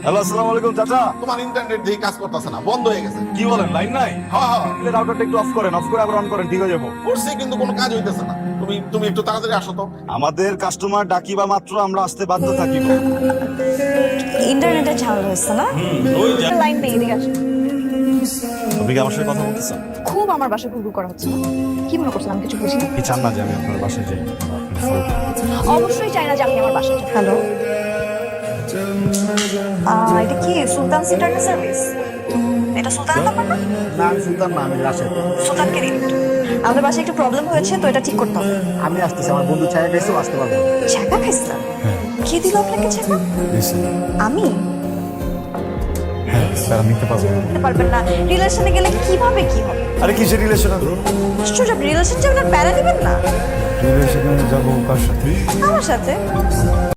Hello, আসসালামু আলাইকুম চাচা। তোমার ইন্টারনেট দিয়ে কাজ করতেছে না, বন্ধ হয়ে গেছে। কি বলেন, লাইন নাই? হ্যাঁ, রাউটারটা একটু অফ করেন, অফ করে আবার অন করেন, ঠিক হয়ে যাবো। করছি কিন্তু কোনো কাজ হইতেছে না। তুমি তুমি একটু তাড়াতাড়ি আসো তো। আমাদের কাস্টমার ডাকিবা মাত্র আমরা আসতে বাধ্য থাকিব। ইন্টারনেটের ঝামেলা হচ্ছে না? লাইন নেই, এদিকে আসো। আপনি কি আমার সাথে কথা বলতেছেন? খুব আমার বাসায় ঘুরঘুর করা হচ্ছে না। কি মনে করছেন আমি কিছু বুঝি না? কি চান না যে আমি আপনার বাসায় যাই? অবশ্যই চাই না যে আপনি আমার বাসায় যান। হ্যালো, এটা কি সুলতান ইন্টারনেট সার্ভিস? এটা সুলতানের নাম্বার না? না আমি সুলতান না, আমি রাশেদ। সুলতানকে দিন। আমাদের বাসায় একটু প্রবলেম হয়েছে, তো এটা ঠিক করতে হবে। আমি আসতেছি, আমার বন্ধু ছায়া গেছেও আসতে পারবো না। ছ্যাঁকা খাইছিলাম? কে দিল আপনাকে ছ্যাঁকা? আমি? হ্যাঁ স্যার, আমি নিতে পারবো। পারবেন না। রিলেশনে গেলে কিভাবে কি হবে? আরে কিসের রিলেশন? আশ্চর্য, আপনি রিলেশন যাবেন আর প্যারা দিবেন না? রিলেশনে যাবো কার সাথে? আমার সাথে।